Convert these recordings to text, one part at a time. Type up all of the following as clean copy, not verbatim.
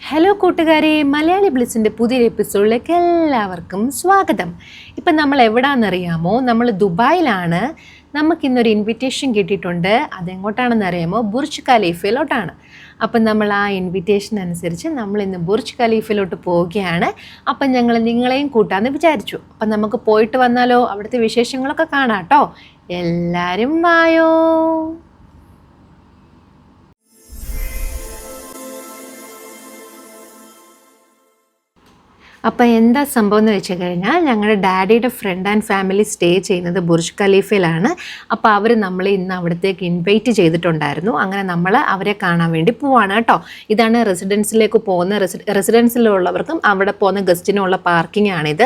Hello കൂട്ടുകാരെ, മലയാളി ബ്ലിസിൻ്റെ പുതിയൊരു എപ്പിസോഡിലേക്ക് എല്ലാവർക്കും സ്വാഗതം. ഇപ്പം നമ്മൾ എവിടാണെന്നറിയാമോ? നമ്മൾ ദുബായിലാണ്. നമുക്കിന്നൊരു ഇൻവിറ്റേഷൻ കിട്ടിയിട്ടുണ്ട്. അതെങ്ങോട്ടാണെന്ന് അറിയാമോ? ബുർജ് ഖലീഫയിലോട്ടാണ്. അപ്പം നമ്മൾ ആ ഇൻവിറ്റേഷൻ അനുസരിച്ച് നമ്മൾ ഇന്ന് ബുർജ് ഖലീഫയിലോട്ട് പോവുകയാണ്. അപ്പം ഞങ്ങൾ നിങ്ങളെയും കൂട്ടാമെന്ന് വിചാരിച്ചു. അപ്പം നമുക്ക് പോയിട്ട് വന്നാലോ? അവിടുത്തെ വിശേഷങ്ങളൊക്കെ കാണാം കേട്ടോ. എല്ലാവരും വായോ. അപ്പോൾ എന്താ സംഭവം എന്ന് വെച്ച് കഴിഞ്ഞാൽ, ഞങ്ങളുടെ ഡാഡിയുടെ ഫ്രണ്ട് ആൻഡ് ഫാമിലി സ്റ്റേ ചെയ്യുന്നത് ബുർജ് ഖലീഫയിലാണ്. അപ്പോൾ അവർ നമ്മളെ ഇന്ന് അവിടത്തേക്ക് ഇൻവൈറ്റ് ചെയ്തിട്ടുണ്ടായിരുന്നു. അങ്ങനെ നമ്മൾ അവരെ കാണാൻ വേണ്ടി പോവാണ് കേട്ടോ. ഇതാണ് റെസിഡൻസിലേക്ക് പോകുന്ന റെസിഡൻസിലുള്ളവർക്കും അവിടെ പോകുന്ന ഗസ്റ്റിനുള്ള പാർക്കിംഗ് ആണിത്.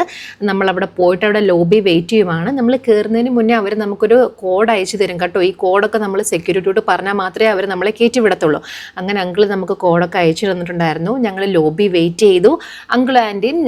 നമ്മളവിടെ പോയിട്ട് അവിടെ ലോബി വെയിറ്റ് ചെയ്യുവാണ്. നമ്മൾ കയറുന്നതിന് മുന്നേ അവർ നമുക്കൊരു കോഡ് അയച്ചു തരും കേട്ടോ. ഈ കോഡൊക്കെ നമ്മൾ സെക്യൂരിറ്റിയോട് പറഞ്ഞാൽ മാത്രമേ അവർ നമ്മളെ കയറ്റി വിടത്തുള്ളൂ. അങ്ങനെ അങ്കിൾ നമുക്ക് കോഡൊക്കെ അയച്ചു തന്നിട്ടുണ്ടായിരുന്നു. ഞങ്ങൾ ലോബി വെയിറ്റ് ചെയ്തു. അങ്കിൾ ആൻറ്റിയും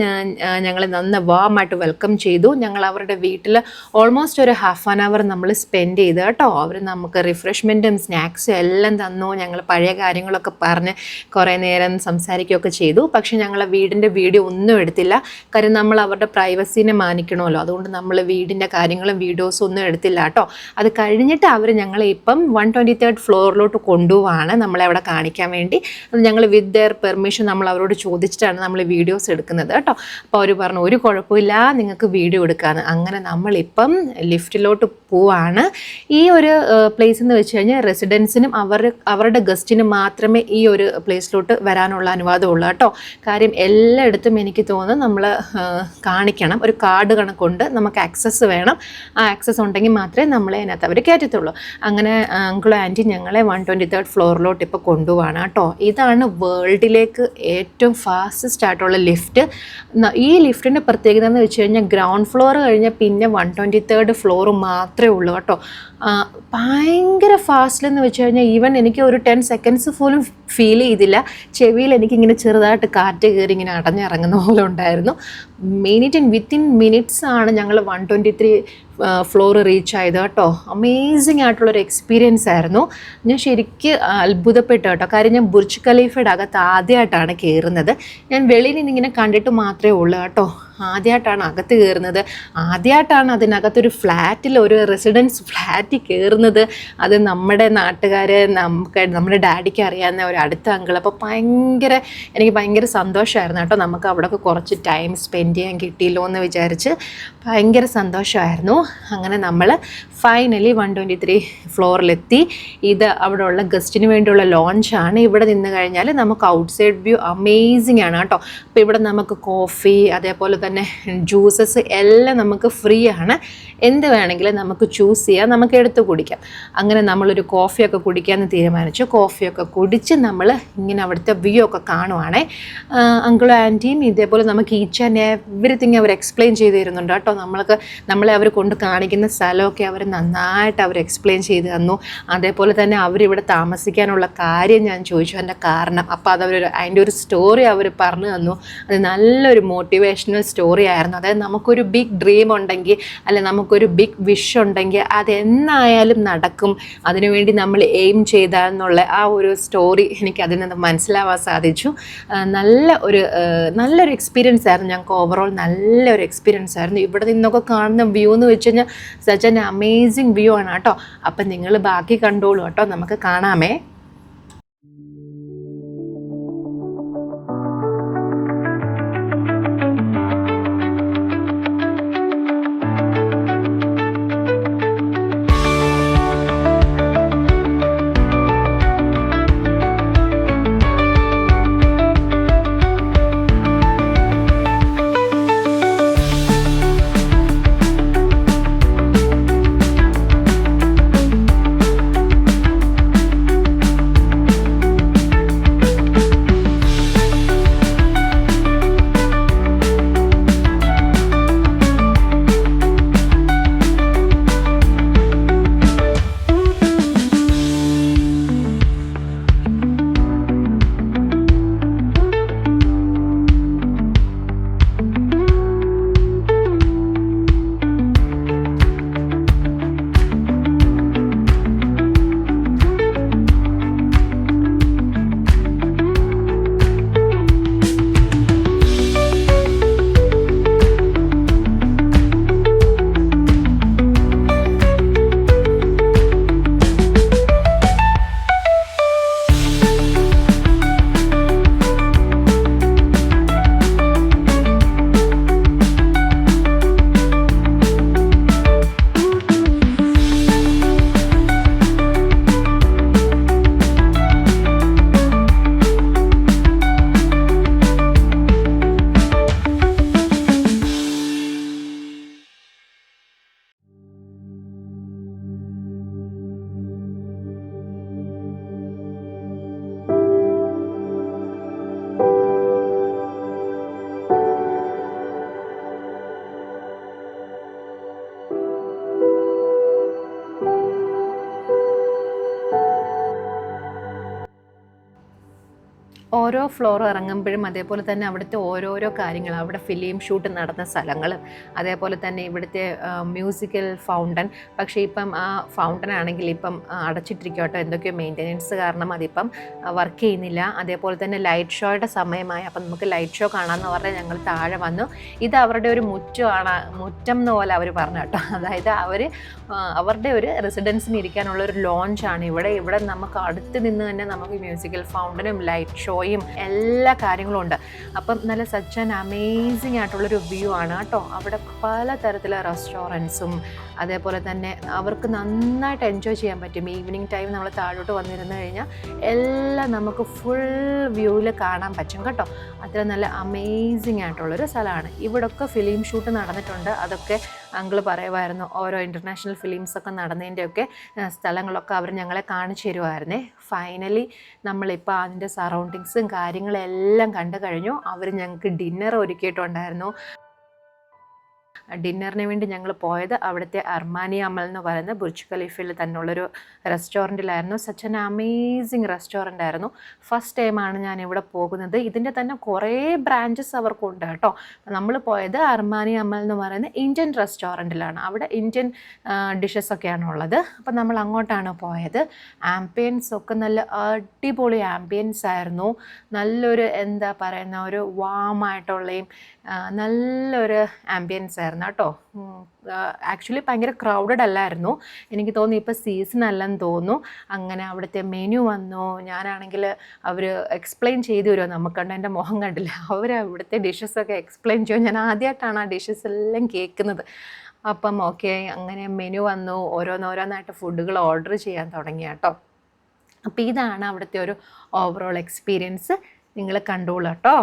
ഞങ്ങളെ നന്ന വാമായിട്ട് വെൽക്കം ചെയ്തു. ഞങ്ങൾ അവരുടെ വീട്ടിൽ ഓൾമോസ്റ്റ് ഒരു ഹാഫ് ആൻ അവർ നമ്മൾ സ്പെൻഡ് ചെയ്തു കേട്ടോ. അവർ നമുക്ക് റിഫ്രഷ്മെൻറ്റും സ്നാക്സും എല്ലാം തന്നു. ഞങ്ങൾ പഴയ കാര്യങ്ങളൊക്കെ പറഞ്ഞ് കുറേ നേരം സംസാരിക്കുകയൊക്കെ ചെയ്തു. പക്ഷേ ഞങ്ങളെ വീടിൻ്റെ വീഡിയോ ഒന്നും എടുത്തില്ല. കാര്യം നമ്മൾ അവരുടെ പ്രൈവസീനെ മാനിക്കണമല്ലോ. അതുകൊണ്ട് നമ്മൾ വീടിൻ്റെ കാര്യങ്ങളും വീഡിയോസും ഒന്നും എടുത്തില്ല കേട്ടോ. അത് കഴിഞ്ഞിട്ട് അവർ ഞങ്ങളെ ഇപ്പം 123rd ഫ്ലോറിലോട്ട് കൊണ്ടുപോവാണ് നമ്മളെ അവിടെ കാണിക്കാൻ വേണ്ടി. അത് ഞങ്ങൾ വിത്ത് ദെയർ പെർമിഷൻ നമ്മൾ അവരോട് ചോദിച്ചിട്ടാണ് നമ്മൾ വീഡിയോസ് എടുക്കുന്നത് കേട്ടോ. അപ്പോൾ അവർ പറഞ്ഞു ഒരു കുഴപ്പമില്ല, നിങ്ങൾക്ക് വീഡിയോ എടുക്കാമെന്ന്. അങ്ങനെ നമ്മളിപ്പം ലിഫ്റ്റിലോട്ട് പോവാണ്. ഈ ഒരു പ്ലേസ് എന്ന് വെച്ച് കഴിഞ്ഞാൽ റെസിഡൻസിനും അവരുടെ ഗസ്റ്റിനും മാത്രമേ ഈ ഒരു പ്ലേസിലോട്ട് വരാനുള്ള അനുവാദമുള്ളൂ കേട്ടോ. കാര്യം എല്ലായിടത്തും എനിക്ക് തോന്നുന്നു നമ്മൾ കാണിക്കണം, ഒരു കാർഡ് കണക്കുണ്ട്, നമുക്ക് ആക്സസ് വേണം. ആ ആക്സസ് ഉണ്ടെങ്കിൽ മാത്രമേ നമ്മളെ അതിനകത്ത് അവർ കയറ്റത്തുള്ളൂ. അങ്ങനെ അങ്കിളും ആൻറ്റി ഞങ്ങളെ 123rd ഫ്ലോറിലോട്ട് ഇപ്പോൾ കൊണ്ടുപോവാണ് കേട്ടോ. ഇതാണ് വേൾഡിലേക്ക് ഏറ്റവും ഫാസ്റ്റസ്റ്റ് ആയിട്ടുള്ള ലിഫ്റ്റ്. ഈ ലിഫ്റ്റിൻ്റെ പ്രത്യേകത എന്ന് വെച്ച് കഴിഞ്ഞാൽ ഗ്രൗണ്ട് ഫ്ലോർ കഴിഞ്ഞാൽ പിന്നെ 123rd ഫ്ലോർ മാത്രമേ ഉള്ളൂ കേട്ടോ. ഭയങ്കര ഫാസ്റ്റിലെന്ന് വെച്ച് കഴിഞ്ഞാൽ ഈവൻ എനിക്ക് ഒരു 10 സെക്കൻഡ്സ് പോലും ഫീൽ ചെയ്തില്ല. ചെവിയിൽ എനിക്കിങ്ങനെ ചെറുതായിട്ട് കാറ്റ് കയറി ഇങ്ങനെ അടഞ്ഞിറങ്ങുന്ന പോലെ ഉണ്ടായിരുന്നു. വിത്തിൻ മിനിറ്റ്സ് ആണ് ഞങ്ങൾ 123 ഫ്ലോർ റീച്ച് ആയത് കേട്ടോ. അമേസിങ് ആയിട്ടുള്ളൊരു എക്സ്പീരിയൻസ് ആയിരുന്നു. ഞാൻ ശരിക്കും അത്ഭുതപ്പെട്ടു കേട്ടോ. കാര്യം ഞാൻ ബുർജ് ഖലീഫയുടെ അകത്ത് ആദ്യമായിട്ടാണ് കയറുന്നത്. ഞാൻ വെളിയിൽ നിന്നിങ്ങനെ കണ്ടിട്ട് മാത്രമേ ഉള്ളൂ കേട്ടോ. ആദ്യമായിട്ടാണ് അകത്ത് കയറുന്നത്. ആദ്യമായിട്ടാണ് അതിനകത്തൊരു ഫ്ലാറ്റിൽ, ഒരു റെസിഡൻസ് ഫ്ലാറ്റിൽ കയറുന്നത്. അത് നമ്മുടെ നാട്ടുകാർ, നമ്മുടെ ഡാഡിക്ക് അറിയാവുന്ന ഒരു അടുത്ത അങ്കിൾ. അപ്പോൾ എനിക്ക് ഭയങ്കര സന്തോഷമായിരുന്നു കേട്ടോ. നമുക്ക് അവിടെയൊക്കെ കുറച്ച് ടൈം സ്പെൻഡ് ചെയ്യാൻ കിട്ടിയല്ലോ എന്ന് വിചാരിച്ച് ഭയങ്കര സന്തോഷമായിരുന്നു. അങ്ങനെ നമ്മൾ ഫൈനലി 123 ഫ്ലോറിലെത്തി. ഇത് അവിടെയുള്ള ഗസ്റ്റിന് വേണ്ടിയുള്ള ലോഞ്ചാണ്. ഇവിടെ നിന്ന് കഴിഞ്ഞാൽ നമുക്ക് ഔട്ട്സൈഡ് വ്യൂ അമേസിങ് ആണ് കേട്ടോ. അപ്പോൾ ഇവിടെ നമുക്ക് കോഫി, അതേപോലെ തന്നെ ജ്യൂസസ് എല്ലാം നമുക്ക് ഫ്രീ ആണ്. എന്ത് വേണമെങ്കിലും നമുക്ക് ചൂസ് ചെയ്യാം, നമുക്ക് എടുത്ത് കുടിക്കാം. അങ്ങനെ നമ്മളൊരു കോഫിയൊക്കെ കുടിക്കാമെന്ന് തീരുമാനിച്ചു. കോഫിയൊക്കെ കുടിച്ച് നമ്മൾ ഇങ്ങനെ അവിടുത്തെ വ്യൂ ഒക്കെ കാണുവാണേ. അങ്കിളും ആൻറ്റിയും ഇതേപോലെ നമുക്ക് ഈച്ച് ആൻഡ് എവരിത്തിങ് അവർ എക്സ്പ്ലെയിൻ ചെയ്ത് തരുന്നുണ്ട് കേട്ടോ. നമ്മളെ അവർ കൊണ്ട് കാണിക്കുന്ന സ്ഥലമൊക്കെ അവർ നന്നായിട്ട് എക്സ്പ്ലെയിൻ ചെയ്ത് തന്നു. അതേപോലെ തന്നെ അവരിവിടെ താമസിക്കാനുള്ള കാര്യം ഞാൻ ചോദിച്ചു, അതിൻ്റെ കാരണം. അപ്പോൾ അതിൻ്റെ ഒരു സ്റ്റോറി അവർ പറഞ്ഞു തന്നു. അത് നല്ലൊരു മോട്ടിവേഷണൽ സ്റ്റോറി ആയിരുന്നു. അതായത് നമുക്കൊരു ബിഗ് ഡ്രീം ഉണ്ടെങ്കിൽ, അല്ലെ നമുക്കൊരു ബിഗ് വിഷ് ഉണ്ടെങ്കിൽ അതെന്നായാലും നടക്കും. അതിനുവേണ്ടി നമ്മൾ എയിം ചെയ്താൽ ആ ഒരു സ്റ്റോറി എനിക്ക് അതിൽ നിന്ന് മനസ്സിലാവാൻ സാധിച്ചു. നല്ലൊരു എക്സ്പീരിയൻസ് ആയിരുന്നു. ഞങ്ങൾക്ക് ഓവറോൾ നല്ലൊരു എക്സ്പീരിയൻസ് ആയിരുന്നു. ഇവിടെ നിന്നൊക്കെ കാണുന്ന വ്യൂ എന്ന് വെച്ച് കഴിഞ്ഞാൽ സച്ച് ആൻ അമേസിങ് വ്യൂ ആണ് കേട്ടോ. അപ്പം നിങ്ങൾ ബാക്കി കണ്ടോളൂ കേട്ടോ, നമുക്ക് കാണാമേ. ഓരോ ഫ്ലോർ ഇറങ്ങുമ്പോഴും അതേപോലെ തന്നെ അവിടുത്തെ ഓരോരോ കാര്യങ്ങൾ, അവിടെ ഫിലിം ഷൂട്ട് നടന്ന സ്ഥലങ്ങൾ, അതേപോലെ തന്നെ ഇവിടുത്തെ മ്യൂസിക്കൽ ഫൗണ്ടൻ. പക്ഷേ ഇപ്പം ആ ഫൗണ്ടൻ ആണെങ്കിൽ ഇപ്പം അടച്ചിട്ടിരിക്കും കേട്ടോ, എന്തൊക്കെയോ മെയിൻ്റെനൻസ് കാരണം അതിപ്പം വർക്ക് ചെയ്യുന്നില്ല. അതേപോലെ തന്നെ ലൈറ്റ് ഷോയുടെ സമയമായി, അപ്പം നമുക്ക് ലൈറ്റ് ഷോ കാണാമെന്ന് പറഞ്ഞാൽ ഞങ്ങൾ താഴെ വന്നു. ഇത് അവരുടെ ഒരു മുറ്റമാണ്, മുറ്റം എന്ന് പോലെ അവർ പറഞ്ഞു കേട്ടോ. അതായത് അവരുടെ ഒരു റെസിഡൻസിന് ഇരിക്കാനുള്ള ഒരു ലോഞ്ചാണ് ഇവിടെ നമുക്ക് അടുത്ത് നിന്ന് തന്നെ നമുക്ക് മ്യൂസിക്കൽ ഫൗണ്ടനും ലൈറ്റ് ഷോയും എല്ലാ കാര്യങ്ങളും ഉണ്ട്. അപ്പം നല്ല സച്ച് ആൻഡ് അമേസിങ് ആയിട്ടുള്ളൊരു വ്യൂ ആണ് കേട്ടോ. അവിടെ പല തരത്തിലുള്ള റെസ്റ്റോറൻറ്റ്സും അതേപോലെ തന്നെ അവർക്ക് നന്നായിട്ട് എൻജോയ് ചെയ്യാൻ പറ്റും. ഈവനിങ് ടൈം നമ്മൾ താഴോട്ട് വന്നിരുന്നു കഴിഞ്ഞാൽ എല്ലാം നമുക്ക് ഫുൾ വ്യൂവിൽ കാണാൻ പറ്റും കേട്ടോ. അത്ര നല്ല അമേസിങ് ആയിട്ടുള്ളൊരു സ്ഥലമാണ്. ഇവിടെയൊക്കെ ഫിലിം ഷൂട്ട് നടന്നിട്ടുണ്ട്. അതൊക്കെ അങ്കിൾ പറയുമായിരുന്നു, ഓരോ ഇൻ്റർനാഷണൽ ഫിലിംസൊക്കെ നടന്നതിൻ്റെയൊക്കെ സ്ഥലങ്ങളൊക്കെ അവർ ഞങ്ങളെ കാണിച്ചു തരുമായിരുന്നേ. ഫൈനലി നമ്മളിപ്പോൾ അതിൻ്റെ സറൗണ്ടിങ്സും കാര്യങ്ങളെല്ലാം കണ്ടു കഴിഞ്ഞു. അവർ ഞങ്ങൾക്ക് ഡിന്നർ ഒരുക്കിയിട്ടുണ്ടായിരുന്നു. ഡിന്നറിന് വേണ്ടി ഞങ്ങൾ പോയത് അവിടുത്തെ അർമാനി അമൽ എന്ന് പറയുന്ന ബുർജ് ഖലീഫയിൽ തന്നെയുള്ളൊരു റെസ്റ്റോറൻറ്റിലായിരുന്നു. സച്ച് ആൻ അമേസിങ് റെസ്റ്റോറൻ്റ് ആയിരുന്നു. ഫസ്റ്റ് ടൈമാണ് ഞാൻ ഇവിടെ പോകുന്നത്. ഇതിൻ്റെ തന്നെ കുറേ ബ്രാഞ്ചസ് അവർക്കുണ്ട് കേട്ടോ. നമ്മൾ പോയത് അർമാനി അമൽ എന്ന് പറയുന്ന ഇന്ത്യൻ റെസ്റ്റോറൻറ്റിലാണ്. അവിടെ ഇന്ത്യൻ ഡിഷസൊക്കെയാണ് ഉള്ളത്. അപ്പം നമ്മൾ അങ്ങോട്ടാണ് പോയത്. ആംബിയൻസ് ഒക്കെ നല്ല അടിപൊളി ആംബിയൻസ് ആയിരുന്നു. നല്ലൊരു എന്താ പറയുന്ന ഒരു വാമായിട്ടുള്ളയും നല്ലൊരു ആംബിയൻസ് ആയിരുന്നു കേട്ടോ. ആക്ച്വലി ഭയങ്കര ക്രൗഡഡ് അല്ലായിരുന്നു. എനിക്ക് തോന്നി ഇപ്പോൾ സീസൺ അല്ലെന്ന് തോന്നുന്നു. അങ്ങനെ അവിടുത്തെ മെനു വന്നു. ഞാനാണെങ്കിൽ അവർ എക്സ്പ്ലെയിൻ ചെയ്തു തരുമോ, നമുക്ക് കണ്ട എൻ്റെ മുഖം കണ്ടില്ല, അവർ അവിടുത്തെ ഡിഷസൊക്കെ എക്സ്പ്ലെയിൻ ചെയ്യും. ഞാൻ ആദ്യമായിട്ടാണ് ആ ഡിഷസ് എല്ലാം കേൾക്കുന്നത്. അപ്പം ഓക്കെ, അങ്ങനെ മെനു വന്നു. ഓരോന്നോരോന്നായിട്ട് ഫുഡുകൾ ഓർഡർ ചെയ്യാൻ തുടങ്ങി കേട്ടോ. അപ്പോൾ ഇതാണ് അവിടുത്തെ ഒരു ഓവറോൾ എക്സ്പീരിയൻസ്. നിങ്ങൾ കണ്ടോളൂ കേട്ടോ.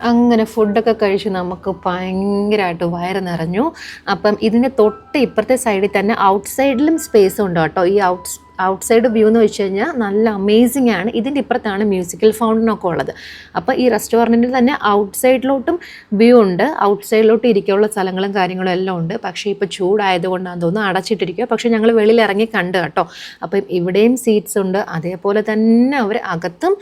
അങ്ങനെ ഫുഡൊക്കെ കഴിച്ച് നമുക്ക് ഭയങ്കരമായിട്ട് വയറ് നിറഞ്ഞു. അപ്പം ഇതിൻ്റെ തൊട്ട് ഇപ്പുറത്തെ സൈഡിൽ തന്നെ ഔട്ട്സൈഡിലും സ്പേസ് ഉണ്ട് കേട്ടോ. ഈ ഔട്ട്സൈഡ് വ്യൂ എന്ന് വെച്ച് കഴിഞ്ഞാൽ നല്ല അമേസിങ് ആണ്. ഇതിൻ്റെ ഇപ്പുറത്താണ് മ്യൂസിക്കൽ ഫൗണ്ടനൊക്കെ ഉള്ളത്. അപ്പോൾ ഈ റെസ്റ്റോറൻറ്റിൽ തന്നെ ഔട്ട്സൈഡിലോട്ടും വ്യൂ ഉണ്ട്. ഔട്ട്സൈഡിലോട്ട് ഇരിക്കാനുള്ള സ്ഥലങ്ങളും കാര്യങ്ങളും എല്ലാം ഉണ്ട്. പക്ഷേ ഇപ്പോൾ ചൂടായതുകൊണ്ടാണ് തോന്നുന്നു അടച്ചിട്ടിരിക്കുക. പക്ഷേ ഞങ്ങൾ വെളിയിൽ ഇറങ്ങി കണ്ടു കേട്ടോ. അപ്പം ഇവിടെയും സീറ്റ്സ് ഉണ്ട്. അതേപോലെ തന്നെ അവർ അകത്തും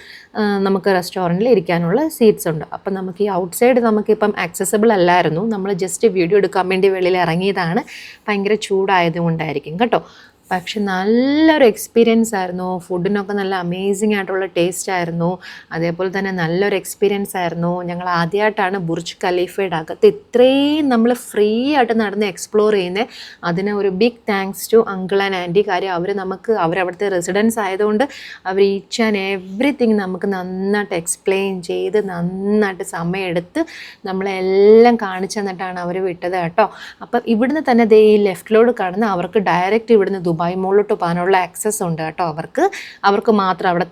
നമുക്ക് റെസ്റ്റോറൻറ്റിൽ ഇരിക്കാനുള്ള സീറ്റ്സ് ഉണ്ട്. അപ്പം നമുക്ക് ഈ ഔട്ട്സൈഡ് നമുക്കിപ്പം ആക്സസിബിൾ അല്ലായിരുന്നു. നമ്മൾ ജസ്റ്റ് വീഡിയോ എടുക്കാൻ വേണ്ടി വെളിയിൽ ഇറങ്ങിയതാണ്. ഭയങ്കര ചൂടായതുകൊണ്ടായിരിക്കും കേട്ടോ. പക്ഷെ നല്ലൊരു എക്സ്പീരിയൻസ് ആയിരുന്നു. ഫുഡിനൊക്കെ നല്ല അമേസിങ് ആയിട്ടുള്ള ടേസ്റ്റ് ആയിരുന്നു. അതേപോലെ തന്നെ നല്ലൊരു എക്സ്പീരിയൻസ് ആയിരുന്നു. ഞങ്ങൾ ആദ്യമായിട്ടാണ് ബുർജ് ഖലീഫയുടെ അകത്ത് ഇത്രയും നമ്മൾ ഫ്രീ ആയിട്ട് നടന്ന് എക്സ്പ്ലോർ ചെയ്യുന്നത്. അതിന് ഒരു big thanks to uncle and aunty. കാര്യം അവരവിടുത്തെ റെസിഡൻസ് ആയതുകൊണ്ട് അവർ ഈച്ച് ആൻഡ് എവറിത്തിങ് നമുക്ക് നന്നായിട്ട് എക്സ്പ്ലെയിൻ ചെയ്ത് നന്നായിട്ട് സമയമെടുത്ത് നമ്മളെല്ലാം കാണിച്ചു തന്നിട്ടാണ് അവർ വിട്ടത് കേട്ടോ. അപ്പം ഇവിടുന്ന് തന്നെ ഈ ലെഫ്റ്റിലോട് കാണുന്ന അവർക്ക് ഡയറക്റ്റ് ഇവിടുന്ന് ദുബായ് മോളിലോട്ട് പോകാനുള്ള ആക്സസ് ഉണ്ട് കേട്ടോ. അവർക്ക് മാത്രം അവിടെ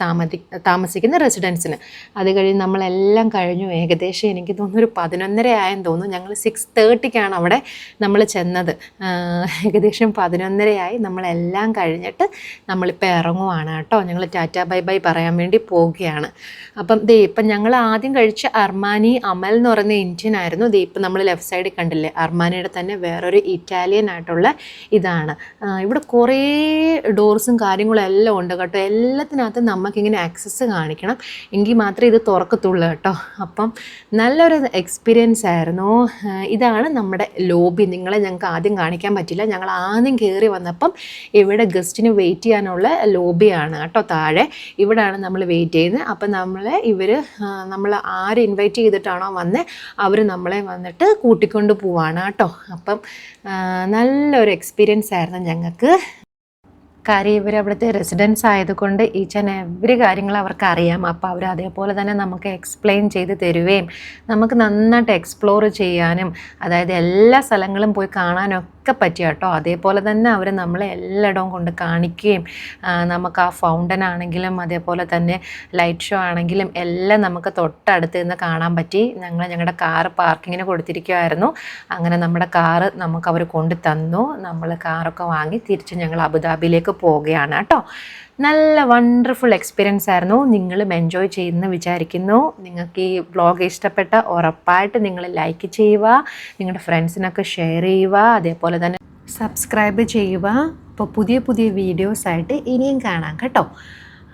താമസിക്കുന്ന റെസിഡൻസിന്. അത് കഴിഞ്ഞ് നമ്മളെല്ലാം കഴിഞ്ഞു. ഏകദേശം എനിക്ക് തോന്നുന്നു ഒരു 11:30 ആയെന്ന് തോന്നുന്നു. ഞങ്ങൾ 6:30 അവിടെ നമ്മൾ ചെന്നത്. ഏകദേശം 11:30 ആയി. നമ്മളെല്ലാം കഴിഞ്ഞിട്ട് നമ്മളിപ്പോൾ ഇറങ്ങുവാണ് കേട്ടോ. ഞങ്ങൾ ടാറ്റ ബൈ ബൈ പറയാൻ വേണ്ടി പോവുകയാണ്. അപ്പം ഇപ്പം ഞങ്ങൾ ആദ്യം കഴിച്ച അർമാനി അമൽ എന്ന് പറയുന്ന ഇന്ത്യൻ ആയിരുന്നു. ഇപ്പം നമ്മൾ ലെഫ്റ്റ് സൈഡിൽ കണ്ടില്ലേ, അർമാനിയുടെ തന്നെ വേറൊരു ഇറ്റാലിയൻ ആയിട്ടുള്ള ഇതാണ്. ഇവിടെ കുറേ കുറേ ഡോർസും കാര്യങ്ങളും എല്ലാം ഉണ്ട് കേട്ടോ. എല്ലാത്തിനകത്തും നമുക്കിങ്ങനെ ആക്സസ് കാണിക്കണം, എങ്കിൽ മാത്രമേ ഇത് തുറക്കത്തുള്ളൂ കേട്ടോ. അപ്പം നല്ലൊരു എക്സ്പീരിയൻസ് ആയിരുന്നു. ഇതാണ് നമ്മുടെ ലോബി. നിങ്ങളെ ഞങ്ങൾക്ക് ആദ്യം കാണിക്കാൻ പറ്റില്ല, ഞങ്ങൾ ആദ്യം കയറി വന്നപ്പം ഇവിടെ ഗസ്റ്റിന് വെയിറ്റ് ചെയ്യാനുള്ള ലോബിയാണ് കേട്ടോ. താഴെ ഇവിടെയാണ് നമ്മൾ വെയിറ്റ് ചെയ്യുന്നത്. അപ്പം നമ്മൾ ആര് ഇൻവൈറ്റ് ചെയ്തിട്ടാണോ വന്നത് അവർ നമ്മളെ വന്നിട്ട് കൂട്ടിക്കൊണ്ട് പോവാണ് കേട്ടോ. അപ്പം നല്ലൊരു എക്സ്പീരിയൻസ് ആയിരുന്നു ഞങ്ങൾക്ക്. കാര്യം ഇവർ അവിടുത്തെ റെസിഡൻസ് ആയതുകൊണ്ട് ഈച്ച് ആൻഡ് എവറി കാര്യങ്ങൾ അവർക്ക് അറിയാം. അപ്പോൾ അവർ അതേപോലെ തന്നെ നമുക്ക് എക്സ്പ്ലെയിൻ ചെയ്ത് തരുകയും നമുക്ക് നന്നായിട്ട് എക്സ്പ്ലോർ ചെയ്യാനും, അതായത് എല്ലാ സ്ഥലങ്ങളും പോയി കാണാനൊക്കെ പറ്റിയ കേട്ടോ. അതേപോലെ തന്നെ അവർ നമ്മളെ എല്ലായിടവും കൊണ്ട് കാണിക്കുകയും നമുക്ക് ആ ഫൗണ്ടൻ ആണെങ്കിലും അതേപോലെ തന്നെ ലൈറ്റ് ഷോ ആണെങ്കിലും എല്ലാം നമുക്ക് തൊട്ടടുത്ത് നിന്ന് കാണാൻ പറ്റി. ഞങ്ങളുടെ കാറ് പാർക്കിങ്ങിന് കൊടുത്തിരിക്കുമായിരുന്നു. അങ്ങനെ നമ്മുടെ കാറ് നമുക്ക് അവർ കൊണ്ട് തന്നു. നമ്മൾ കാറൊക്കെ വാങ്ങി തിരിച്ച് ഞങ്ങൾ അബുദാബിയിലേക്ക് പോവുകയാണ് കേട്ടോ. നല്ല വണ്ടർഫുൾ എക്സ്പീരിയൻസ് ആയിരുന്നു. നിങ്ങളും എൻജോയ് ചെയ്യുമെന്ന് വിചാരിക്കുന്നു. നിങ്ങൾക്ക് ഈ വ്ളോഗ് ഇഷ്ടപ്പെട്ട ഉറപ്പായിട്ട് നിങ്ങൾ ലൈക്ക് ചെയ്യുക, നിങ്ങളുടെ ഫ്രണ്ട്സിനൊക്കെ ഷെയർ ചെയ്യുക, അതേപോലെ തന്നെ സബ്സ്ക്രൈബ് ചെയ്യുക. അപ്പോൾ പുതിയ പുതിയ വീഡിയോസായിട്ട് ഇനിയും കാണാം കേട്ടോ.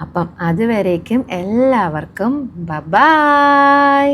അപ്പം അതുവരേക്കും എല്ലാവർക്കും ബൈ.